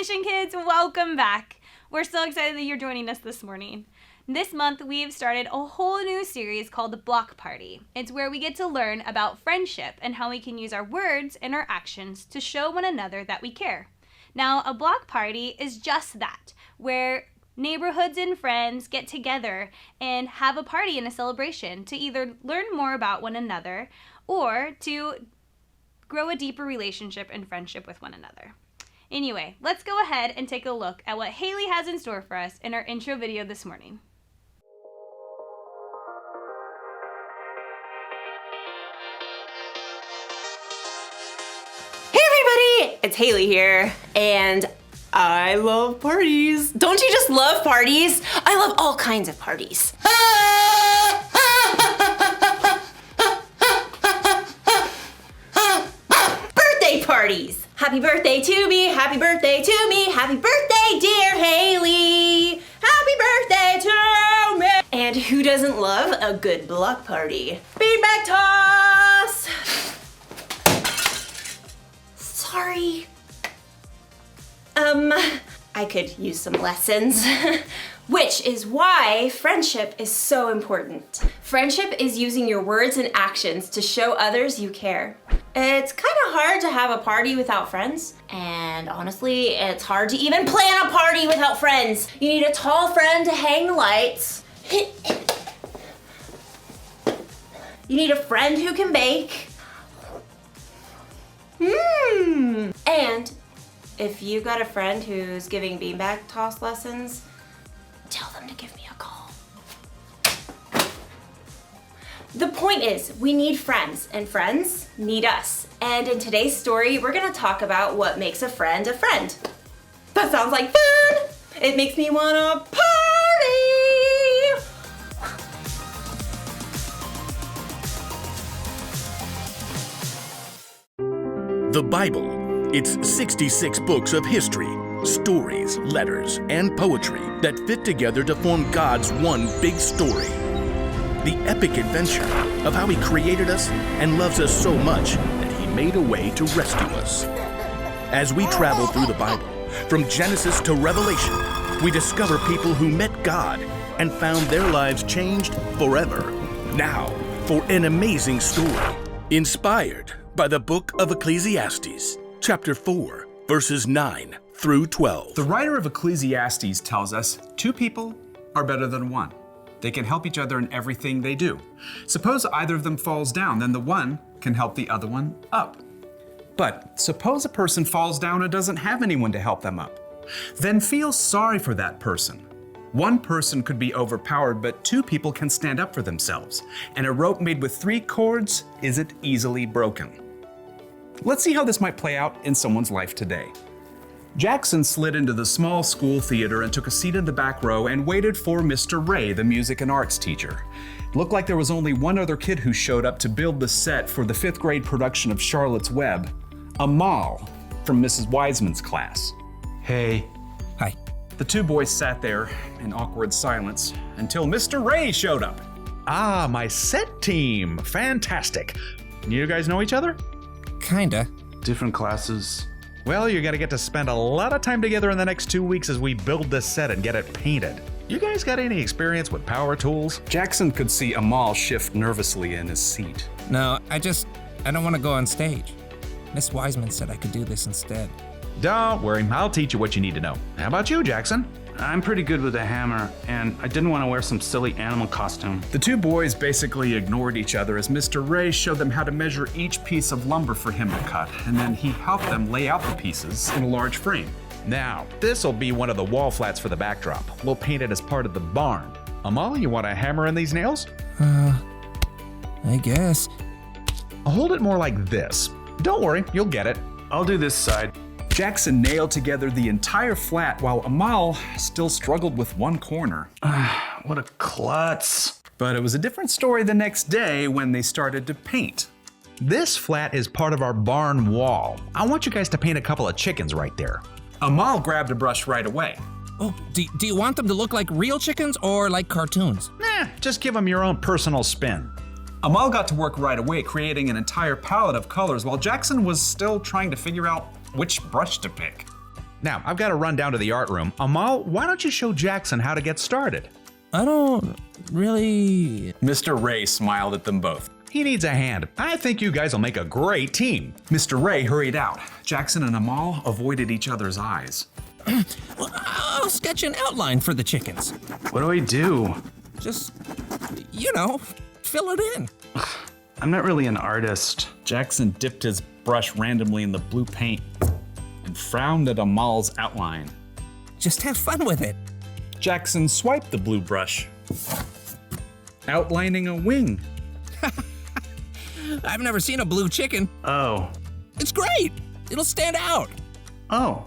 Mission Kids, welcome back. We're so excited that you're joining us this morning. This month, we've started a whole new series called Block Party. It's where we get to learn about friendship and how we can use our words and our actions to show one another that we care. Now, a block party is just that, where neighborhoods and friends get together and have a party and a celebration to either learn more about one another or to grow a deeper relationship and friendship with one another. Anyway, let's go ahead and take a look at what Haley has in store for us in our intro video this morning. Hey everybody, it's Haley here, and I love parties. Don't you just love parties? I love all kinds of parties. Birthday parties. Happy birthday to me, happy birthday to me, happy birthday dear Haley. Happy birthday to me. And who doesn't love a good block party? Beanbag toss. Sorry. I could use some lessons. Which is why friendship is so important. Friendship is using your words and actions to show others you care. It's kind of hard to have a party without friends. And honestly, it's hard to even plan a party without friends. You need a tall friend to hang the lights. You need a friend who can bake. And if you got a friend who's giving beanbag toss lessons, tell them to give me a call. The point is, we need friends, and friends need us. And in today's story, we're gonna talk about what makes a friend a friend. That sounds like fun! It makes me wanna party! The Bible. It's 66 books of history, stories, letters, and poetry that fit together to form God's one big story. The epic adventure of how He created us and loves us so much that He made a way to rescue us. As we travel through the Bible, from Genesis to Revelation, we discover people who met God and found their lives changed forever. Now, for an amazing story, inspired by the book of Ecclesiastes, chapter 4, verses 9 through 12. The writer of Ecclesiastes tells us 2 people are better than 1. They can help each other in everything they do. Suppose either of them falls down, then the one can help the other one up. But suppose a person falls down and doesn't have anyone to help them up. Then feel sorry for that person. One person could be overpowered, but 2 people can stand up for themselves. And a rope made with 3 cords isn't easily broken. Let's see how this might play out in someone's life today. Jackson slid into the small school theater and took a seat in the back row and waited for Mr. Ray, the music and arts teacher. It looked like there was only one other kid who showed up to build the set for the 5th grade production of Charlotte's Web, Amal from Mrs. Wiseman's class. Hey. Hi. The 2 boys sat there in awkward silence until Mr. Ray showed up. Ah, my set team. Fantastic. You guys know each other? Kinda. Different classes. Well, you're gonna get to spend a lot of time together in the next 2 weeks as we build this set and get it painted. You guys got any experience with power tools? Jackson could see Amal shift nervously in his seat. No, I don't want to go on stage. Miss Wiseman said I could do this instead. Don't worry, I'll teach you what you need to know. How about you, Jackson? I'm pretty good with a hammer, and I didn't want to wear some silly animal costume. The 2 boys basically ignored each other as Mr. Ray showed them how to measure each piece of lumber for him to cut, and then he helped them lay out the pieces in a large frame. Now, this'll be one of the wall flats for the backdrop. We'll paint it as part of the barn. Amal, you want a hammer in these nails? I guess. Hold it more like this. Don't worry, you'll get it. I'll do this side. Jackson nailed together the entire flat while Amal still struggled with one corner. What a klutz. But it was a different story the next day when they started to paint. This flat is part of our barn wall. I want you guys to paint a couple of chickens right there. Amal grabbed a brush right away. Oh, do you want them to look like real chickens or like cartoons? Just give them your own personal spin. Amal got to work right away, creating an entire palette of colors while Jackson was still trying to figure out which brush to pick. Now, I've got to run down to the art room. Amal, why don't you show Jackson how to get started? I don't really. Mr. Ray smiled at them both. He needs a hand. I think you guys will make a great team. Mr. Ray hurried out. Jackson and Amal avoided each other's eyes. Well, I'll sketch an outline for the chickens. What do I do? Just, fill it in. I'm not really an artist. Jackson dipped his brush randomly in the blue paint and frowned at Amal's outline. Just have fun with it. Jackson swiped the blue brush, outlining a wing. I've never seen a blue chicken. Oh. It's great. It'll stand out. Oh.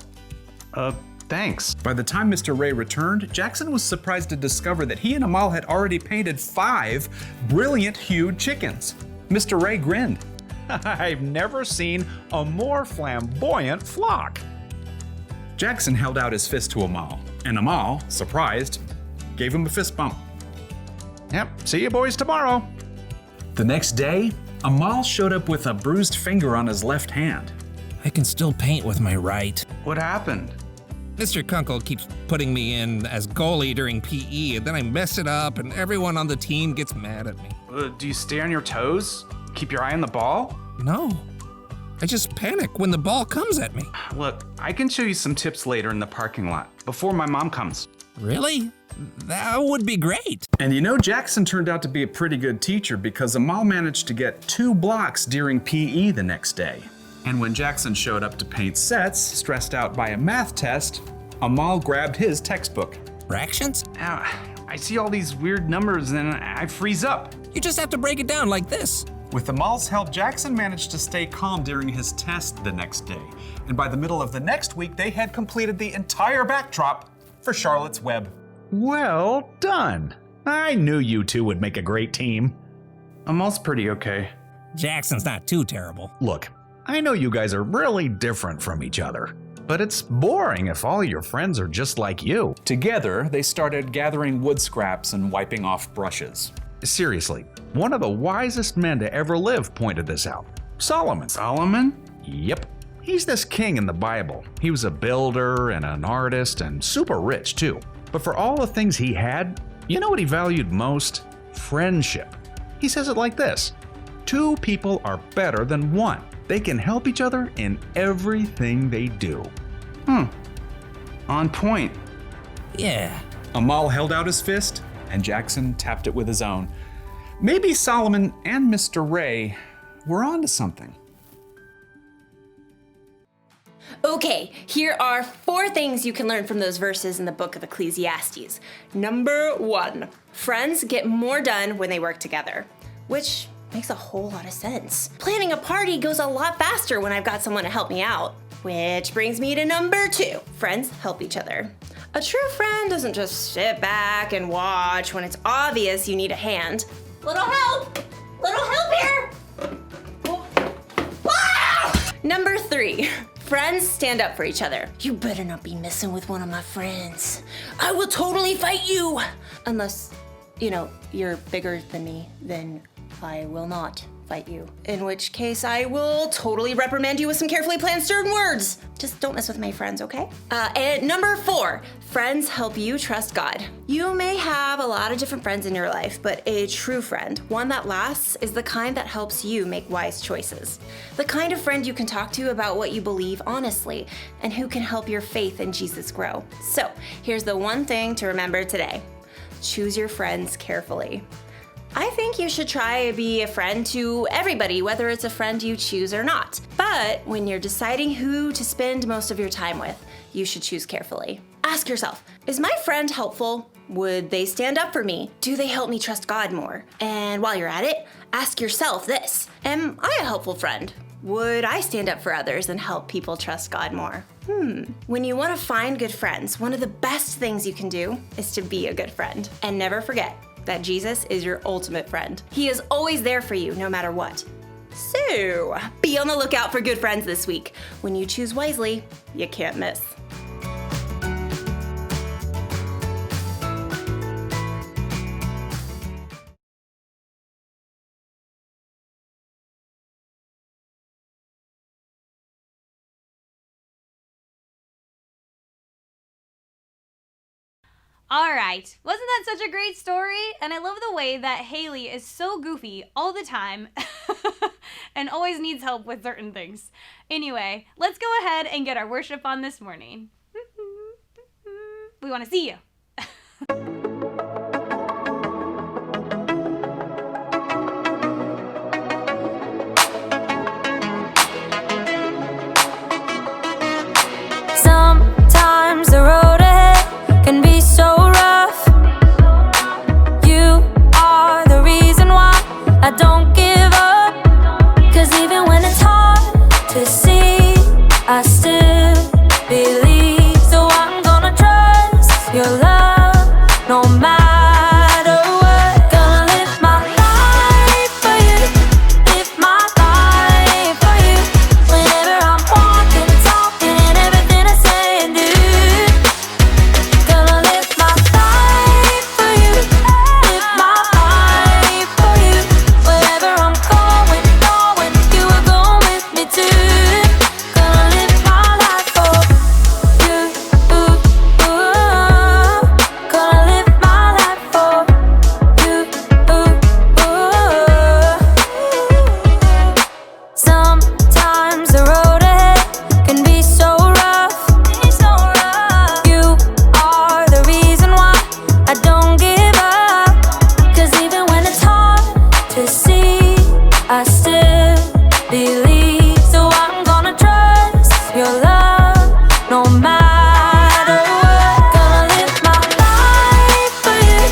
Thanks. By the time Mr. Ray returned, Jackson was surprised to discover that he and Amal had already painted 5 brilliant hued chickens. Mr. Ray grinned. I've never seen a more flamboyant flock. Jackson held out his fist to Amal, and Amal, surprised, gave him a fist bump. Yep, see you boys tomorrow. The next day, Amal showed up with a bruised finger on his left hand. I can still paint with my right. What happened? Mr. Kunkel keeps putting me in as goalie during PE, and then I mess it up, and everyone on the team gets mad at me. Do you stay on your toes? Keep your eye on the ball? No. I just panic when the ball comes at me. Look, I can show you some tips later in the parking lot, before my mom comes. Really? That would be great. And Jackson turned out to be a pretty good teacher because Amal managed to get 2 blocks during PE the next day. And when Jackson showed up to paint sets, stressed out by a math test, Amal grabbed his textbook. Fractions? Ow, I see all these weird numbers and I freeze up. You just have to break it down like this. With Amal's help, Jackson managed to stay calm during his test the next day. And by the middle of the next week, they had completed the entire backdrop for Charlotte's Web. Well done. I knew you two would make a great team. Amal's pretty okay. Jackson's not too terrible. Look, I know you guys are really different from each other, but it's boring if all your friends are just like you. Together, they started gathering wood scraps and wiping off brushes. Seriously, one of the wisest men to ever live pointed this out. Solomon. Solomon? Yep. He's this king in the Bible. He was a builder and an artist and super rich too. But for all the things he had, you know what he valued most? Friendship. He says it like this: 2 people are better than 1. They can help each other in everything they do. On point. Yeah. Amal held out his fist, and Jackson tapped it with his own. Maybe Solomon and Mr. Ray were onto something. Okay, here are 4 things you can learn from those verses in the book of Ecclesiastes. Number 1, friends get more done when they work together, which makes a whole lot of sense. Planning a party goes a lot faster when I've got someone to help me out. Which brings me to number 2, friends help each other. A true friend doesn't just sit back and watch when it's obvious you need a hand. Little help here! Ah! Number 3, friends stand up for each other. You better not be messing with one of my friends. I will totally fight you! Unless, you're bigger than me, then I will not fight you. In which case, I will totally reprimand you with some carefully planned stern words. Just don't mess with my friends, okay? And number 4, friends help you trust God. You may have a lot of different friends in your life, but a true friend, one that lasts, is the kind that helps you make wise choices. The kind of friend you can talk to about what you believe honestly, and who can help your faith in Jesus grow. So, here's the one thing to remember today. Choose your friends carefully. I think you should try to be a friend to everybody, whether it's a friend you choose or not. But when you're deciding who to spend most of your time with, you should choose carefully. Ask yourself, is my friend helpful? Would they stand up for me? Do they help me trust God more? And while you're at it, ask yourself this: am I a helpful friend? Would I stand up for others and help people trust God more? When you want to find good friends, one of the best things you can do is to be a good friend. And never forget that Jesus is your ultimate friend. He is always there for you, no matter what. So, be on the lookout for good friends this week. When you choose wisely, you can't miss. All right. Wasn't that such a great story? And I love the way that Haley is so goofy all the time and always needs help with certain things. Anyway, let's go ahead and get our worship on this morning. We want to see you. Sometimes the road ahead can be so rough. You are the reason why I don't give up. 'Cause even when it's hard to see, I still believe. So I'm gonna trust your love no matter what. Gonna live my life for you, live my life for you. Whenever I'm walking, talking, and everything I say and do. Gonna live my life for you, live my life for you. Wherever I'm going, you are going with me too. Gonna live my life for you, gonna live my life for you, Sometimes the road ahead can be so rough. You are the reason why I don't give up. 'Cause even when it's hard to see, I still believe. So I'm gonna trust your love no matter what. Gonna live my life for you,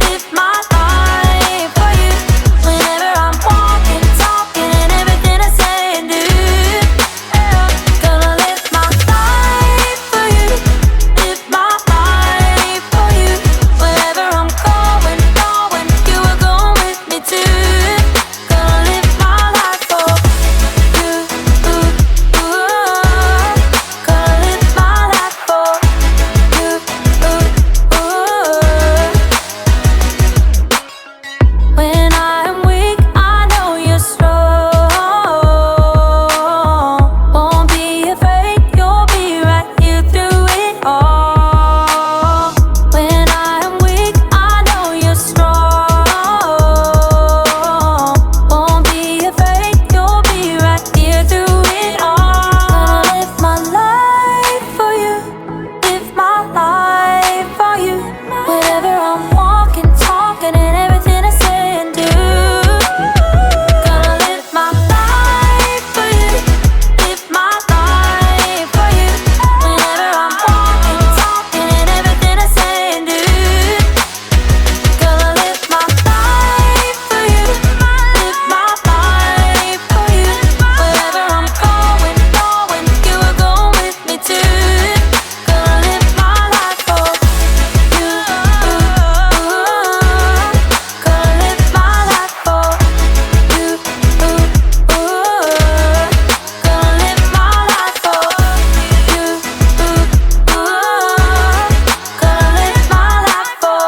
live my life for you. Whenever I'm walking, talking, and everything I say and do. Gonna live my life for you, live my life for you. Wherever I'm going, you are going with me too. Gonna live my life for you, gonna live my life for you, When I'm weak, I know you're strong. Won't be afraid, you'll be right here through it all. When I'm weak, I know you're strong. Won't be afraid, you'll be right here through it all. Gonna live my life for you, live my life for you. Wherever I'm walking, talking, and everything I say and do. Gonna live my life for you, live my life for you. Whenever I'm walking, talking, and everything I say and do. Gonna live my life for you, live my life for you. Wherever I'm going, you are going with me too. Gonna live my life for you, gonna live my life for you, gonna live my life for you, gonna live my life for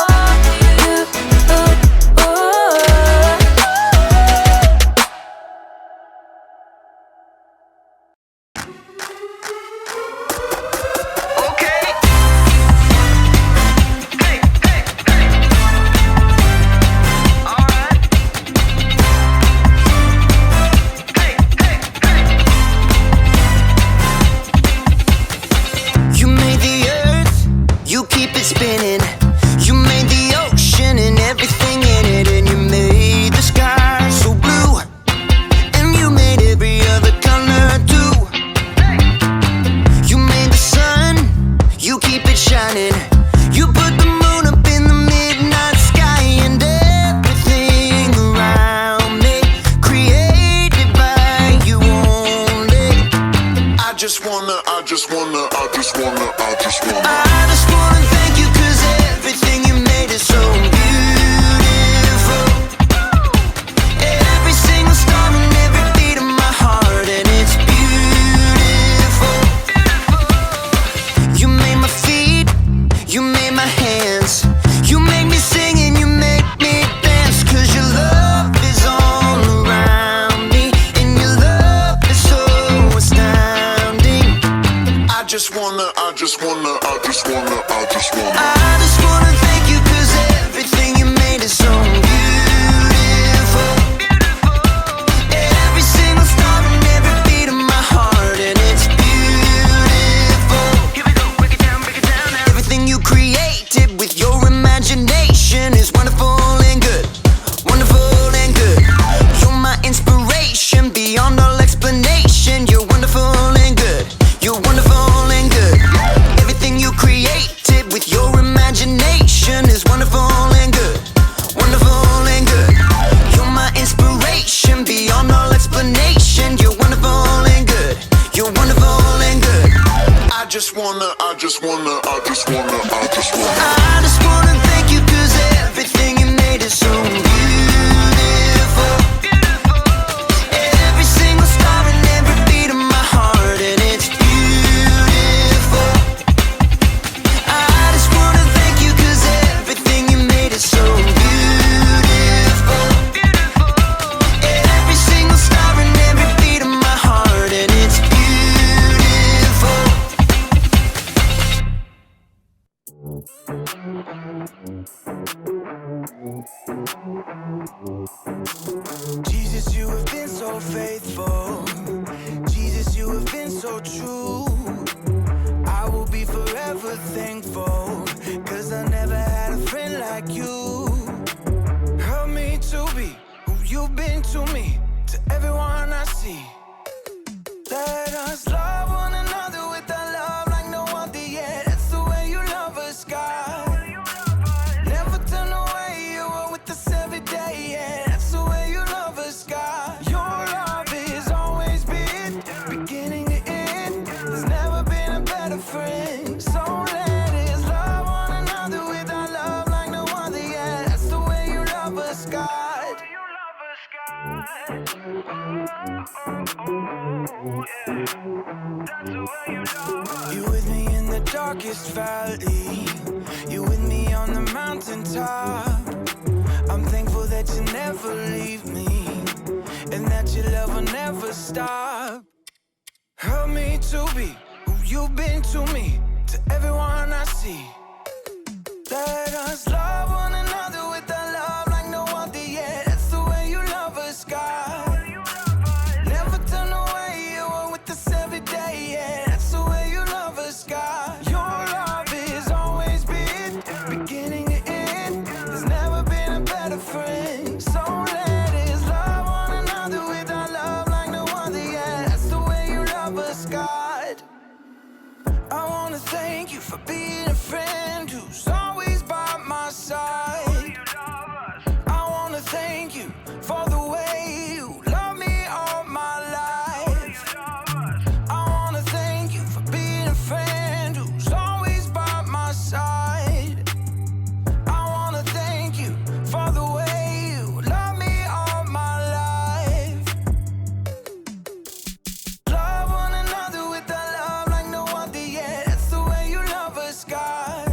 You made the earth, you keep it spinning. You made the ocean and everything in it. And you made the sky so blue. And you made every other color too. You made the sun, you keep it shining. You put the moon up in the midnight sky. And everything around me created by you only. I just wanna thank you 'cause everything you made is so beautiful. Every single star and every beat of my heart, and it's beautiful. You made my feet, you made my hands. You make me sing and you make me dance. 'Cause your love is all around me, and your love is so astounding. I just wanna thank you 'cause everything you made is so beautiful. Every single star and every beat of my heart, and it's beautiful. I just wanna thank you 'cause everything you made is so beautiful. Every single star and every beat of my heart, and it's beautiful. Jesus, you have been so faithful. Jesus, you have been so true. I will be forever thankful, 'cause I never had a friend like you. Help me to be who you've been to me, to everyone I see. Let us love one another with a love like no other yet. That's the way you love us, God. Never turn away, you are with us every day, yeah. That's the way you love us, God. Your love is always been beginning to end. There's never been a better friend. So let us love one another with our love like no other, yeah. That's the way you love us, God. You with me in the darkest valley. You with me on the mountaintop. I'm thankful that you never leave me, and that your love will never stop. Help me to be who you've been to me, to everyone I see. Let us love one another with a love like no other, yeah. That's the way you love us, God. Never turn away, you are with us every day, yeah. That's the way you love us, God. Your love is always been beginning to end. There's never been a better friend. So let us love one another with our love like no other, yeah. That's the way you love us, God. I wanna thank you for being a friend who's always by my side. I wanna thank you for the way you love me all my life. I wanna thank you for being a friend who's always by my side. I wanna thank you for the way you love me all my life. Love one another with a love like no other, yeah. That's the way you love us, God.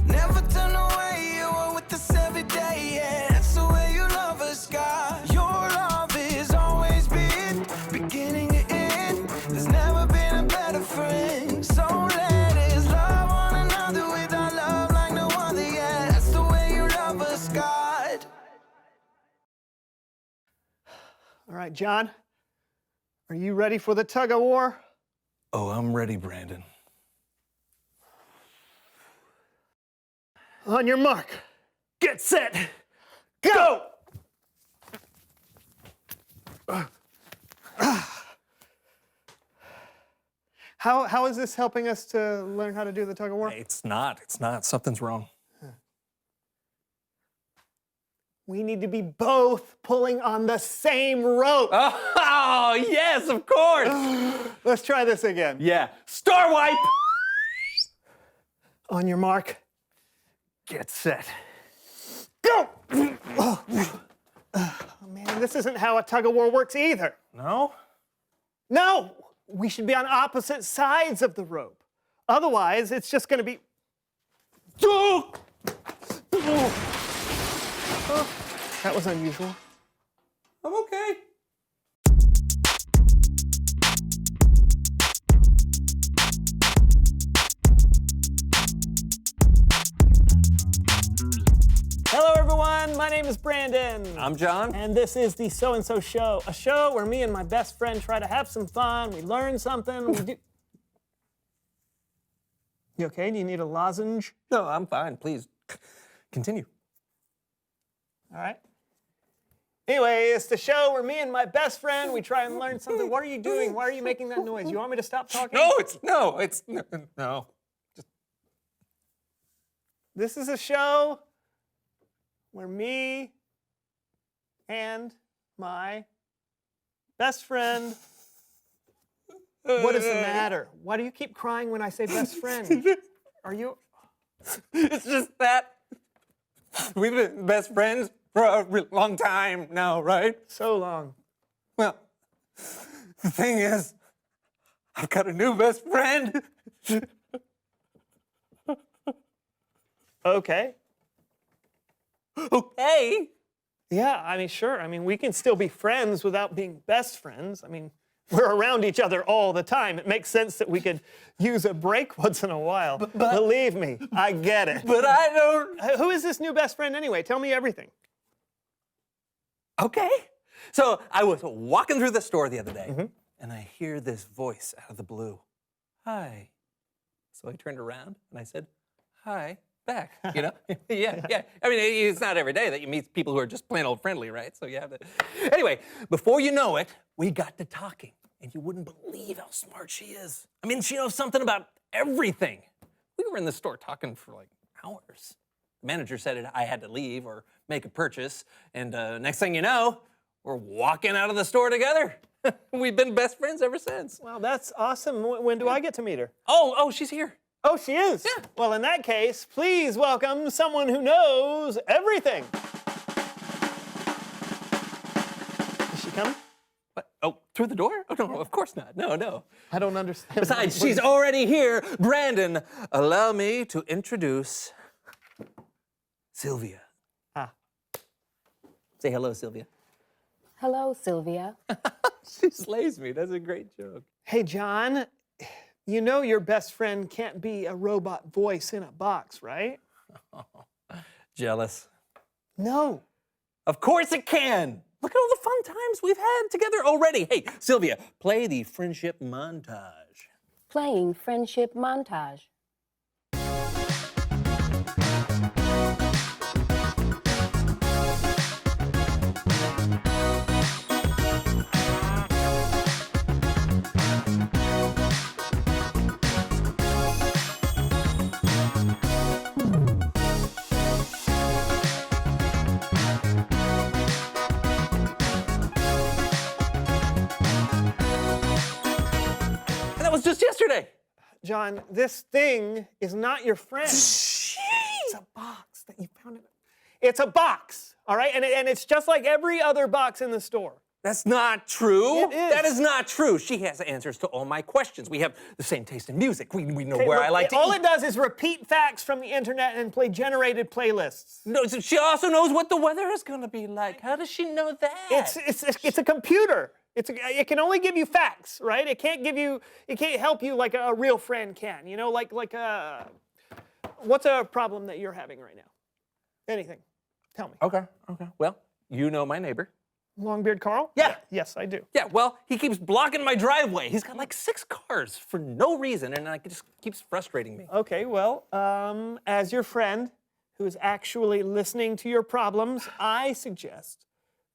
Never turn away, you are with us every day, yeah. That's the way you love us, God. Your love is always been beginning to end. There's never been a better friend. So let us love one another with our love like no other, yeah. That's the way you love us, God. All right, John, are you ready for the tug of war? Oh, I'm ready, Brandon. On your mark, get set, go! How is this helping us to learn how to do the tug of war? It's not. Something's wrong. We need to be both pulling on the same rope. Oh, yes, of course. Let's try this again. Yeah. Star wipe. On your mark, get set, go! Oh, man, this isn't how a tug of war works either. No? No, we should be on opposite sides of the rope. Otherwise, it's just gonna be... Oh, that was unusual. I'm okay. Hello, everyone. My name is Brandon. I'm John. And this is the So and So Show, a show where me and my best friend try to have some fun. We learn something. We do. You okay? Do you need a lozenge? No, I'm fine. Please continue. All right. Anyway, it's the show where me and my best friend, we try and learn something. What are you doing? Why are you making that noise? You want me to stop talking? No. This is a show where me and my best friend What is the matter? Why do you keep crying when I say best friend? Are you... It's just that we've been best friends for a long time now, right? So long. Well, the thing is, I've got a new best friend. Okay. Okay. Yeah, I mean, sure. I mean, we can still be friends without being best friends. I mean, we're around each other all the time. It makes sense that we could use a break once in a while. But believe me, I get it. But I don't... Who is this new best friend anyway? Tell me everything. Okay. So I was walking through the store the other day, and I hear this voice out of the blue. Hi. So I turned around, and I said, hi, back, you know? Yeah. I mean, it's not every day that you meet people who are just plain old friendly, right? So you have to... Anyway, before you know it, we got to talking, and you wouldn't believe how smart she is. I mean, she knows something about everything. We were in the store talking for like hours. The manager said I had to leave or make a purchase, and next thing you know, we're walking out of the store together. We've been best friends ever since. Well, that's awesome. When do I get to meet her? Oh, she's here. Oh, she is? Yeah. Well, in that case, please welcome someone who knows everything. Is she coming? What? Oh, through the door? Oh, no, of course not. No. I don't understand. Besides, she's already here. Brandon, allow me to introduce Sylvia. Ah. Say hello, Sylvia. Hello, Sylvia. She slays me. That's a great joke. Hey, John, you know your best friend can't be a robot voice in a box, right? Jealous. No. Of course it can. Look at all the fun times we've had together already. Hey, Sylvia, play the friendship montage. Playing friendship montage. That was just yesterday. John, this thing is not your friend. It's a box that you found in it. It's a box, all right? And it's just like every other box in the store. That's not true. It is. That is not true. She has answers to all my questions. We have the same taste in music. We know Okay, where look, I like to all eat. it does is repeat facts from the internet and play generated playlists. No, so she also knows what the weather is going to be like. How does she know that? It's a computer. It can only give you facts, right? It can't help you like a real friend can. You know, what's a problem that you're having right now? Anything. Tell me. Okay. Well, you know my neighbor. Longbeard Carl? Yeah. Yes, I do. Yeah, well, he keeps blocking my driveway. He's got like 6 cars for no reason, and it just keeps frustrating me. Okay, well, as your friend who is actually listening to your problems, I suggest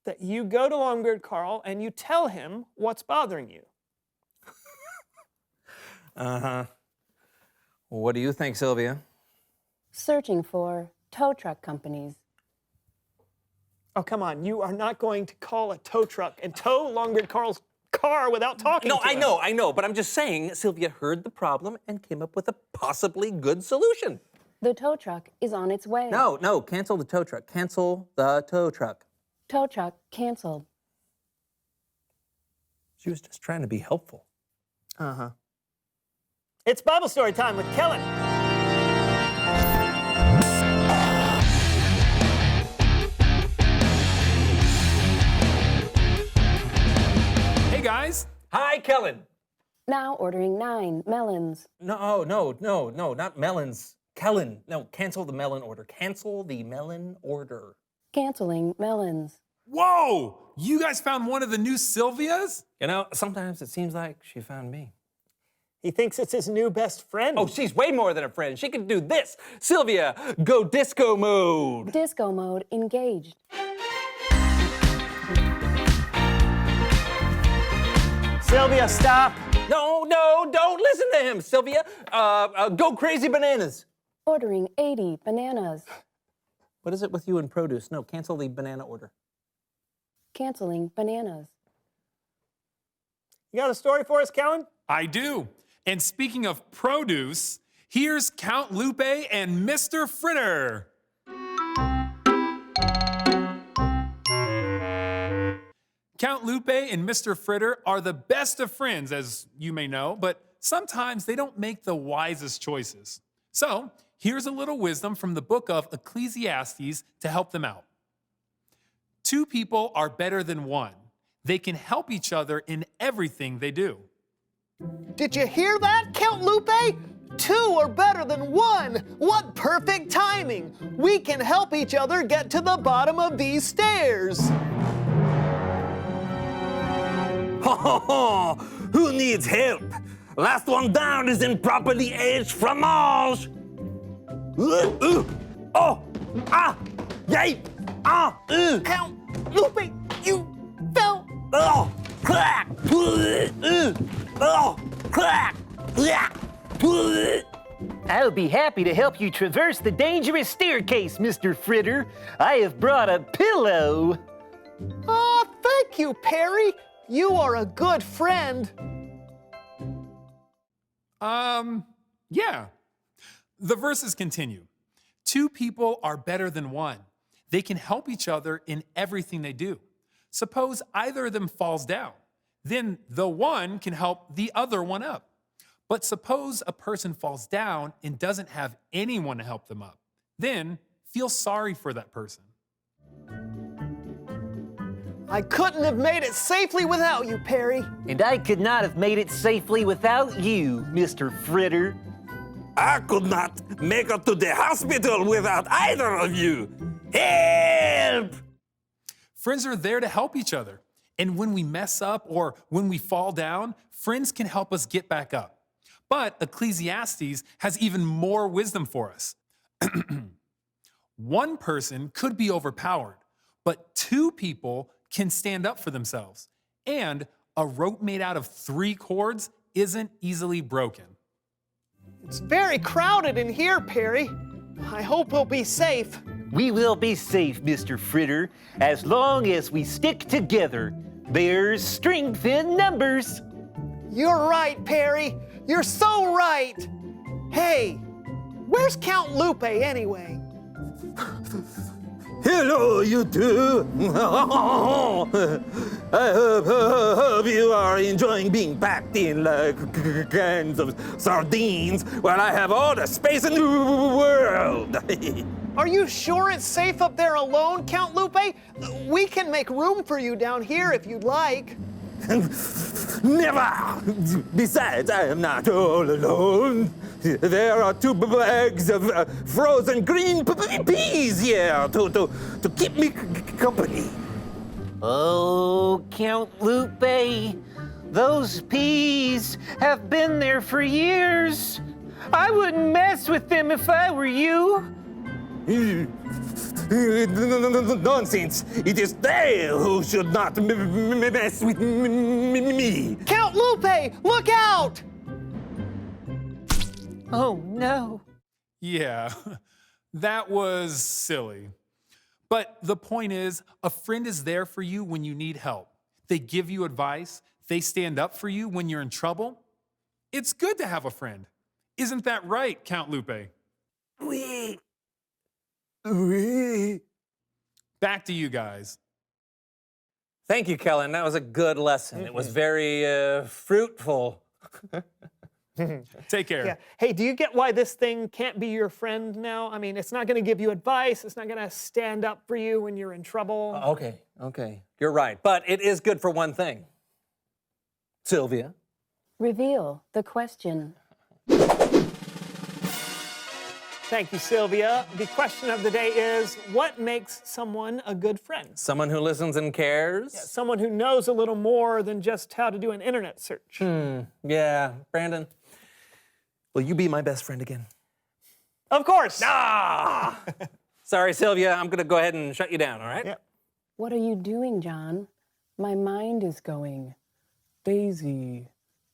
that you go to Longbeard Carl and you tell him what's bothering you. Uh-huh. What do you think, Sylvia? Searching for tow truck companies. Oh, come on. You are not going to call a tow truck and tow Longbeard Carl's car without talking to him. I know, but I'm just saying Sylvia heard the problem and came up with a possibly good solution. The tow truck is on its way. No, cancel the tow truck. Cancel the tow truck. Tow truck canceled. She was just trying to be helpful. Uh-huh. It's Bible story time with Kellen. Hey, guys. Hi, Kellen. Now ordering 9 melons. No, not melons. Kellen, no, cancel the melon order. Cancel the melon order. Canceling melons. Whoa! You guys found one of the new Sylvias? You know, sometimes it seems like she found me. He thinks it's his new best friend. Oh, she's way more than a friend. She can do this. Sylvia, go disco mode. Disco mode engaged. Sylvia, stop. No, don't listen to him, Sylvia. Go crazy bananas. Ordering 80 bananas. What is it with you and produce? No, cancel the banana order. Canceling bananas. You got a story for us, Kellen? I do. And speaking of produce, here's Count Lupe and Mr. Fritter. Count Lupe and Mr. Fritter are the best of friends, as you may know, but sometimes they don't make the wisest choices. So here's a little wisdom from the book of Ecclesiastes to help them out. 2 people are better than 1. They can help each other in everything they do. Did you hear that, Count Lupe? 2 are better than 1. What perfect timing. We can help each other get to the bottom of these stairs. Who needs help? Last one down is improperly aged fromage. Oh! Ah! Yay! Ah! Count Lupe, you fell. Oh! Clack! Oh! Clack! I'll be happy to help you traverse the dangerous staircase, Mr. Fritter. I have brought a pillow. Oh, thank you, Perry. You are a good friend. Yeah. The verses continue. 2 people are better than 1. They can help each other in everything they do. Suppose either of them falls down. Then the one can help the other one up. But suppose a person falls down and doesn't have anyone to help them up. Then feel sorry for that person. I couldn't have made it safely without you, Perry. And I could not have made it safely without you, Mr. Fritter. I could not make it to the hospital without either of you. Help! Friends are there to help each other. And when we mess up or when we fall down, friends can help us get back up. But Ecclesiastes has even more wisdom for us. 1 person could be overpowered, but 2 people can stand up for themselves. And a rope made out of 3 cords isn't easily broken. It's very crowded in here, Perry. I hope we'll be safe. We will be safe, Mr. Fritter, as long as we stick together. There's strength in numbers. You're right, Perry. You're so right. Hey, where's Count Lupe anyway? Hello, you two. I hope you are enjoying being packed in like cans of sardines while I have all the space in the world. Are you sure it's safe up there alone, Count Lupe? We can make room for you down here if you'd like. Never! Besides, I am not all alone. There are 2 bags of frozen green peas here to keep me company. Oh, Count Lupe, those peas have been there for years. I wouldn't mess with them if I were you. Nonsense! It is they who should not mess with me. Count Lupe, look out! Oh, no. Yeah, that was silly. But the point is, a friend is there for you when you need help. They give you advice. They stand up for you when you're in trouble. It's good to have a friend. Isn't that right, Count Lupe? Oui. Back to you guys. Thank you, Kellen. That was a good lesson. It was very fruitful. Take care. Yeah. Hey, do you get why this thing can't be your friend now? I mean, it's not going to give you advice. It's not going to stand up for you when you're in trouble. Okay. You're right. But it is good for one thing. Sylvia? Reveal the question. Thank you, Sylvia. The question of the day is, what makes someone a good friend? Someone who listens and cares? Yeah, someone who knows a little more than just how to do an internet search. Yeah. Brandon, will you be my best friend again? Of course. Ah! Sorry, Sylvia. I'm going to go ahead and shut you down, all right? Yep. What are you doing, John? My mind is going. Daisy,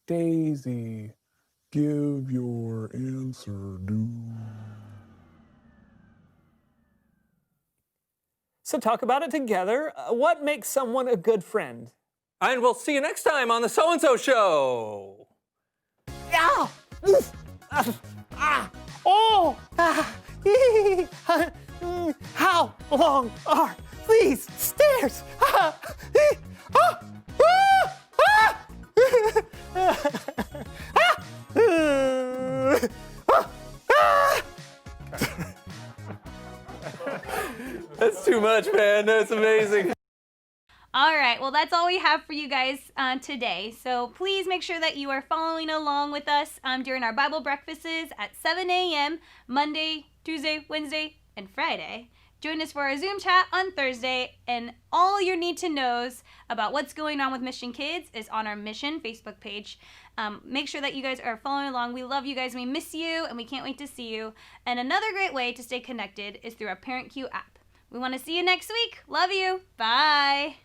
Daisy, give your answer due. So talk about it together. What makes someone a good friend? And we'll see you next time on the So-and-So Show. Ow! Oof! Oh! How long are these stairs? That's too much, man. That's amazing. All right, well, that's all we have for you guys today. So please make sure that you are following along with us during our Bible breakfasts at 7 a.m. Monday, Tuesday, Wednesday, and Friday. Join us for our Zoom chat on Thursday, and all your need to knows about what's going on with Mission Kids is on our Mission Facebook page. Make sure that you guys are following along. We love you guys, we miss you, and we can't wait to see you. And another great way to stay connected is through our ParentQ app. We want to see you next week. Love you. Bye.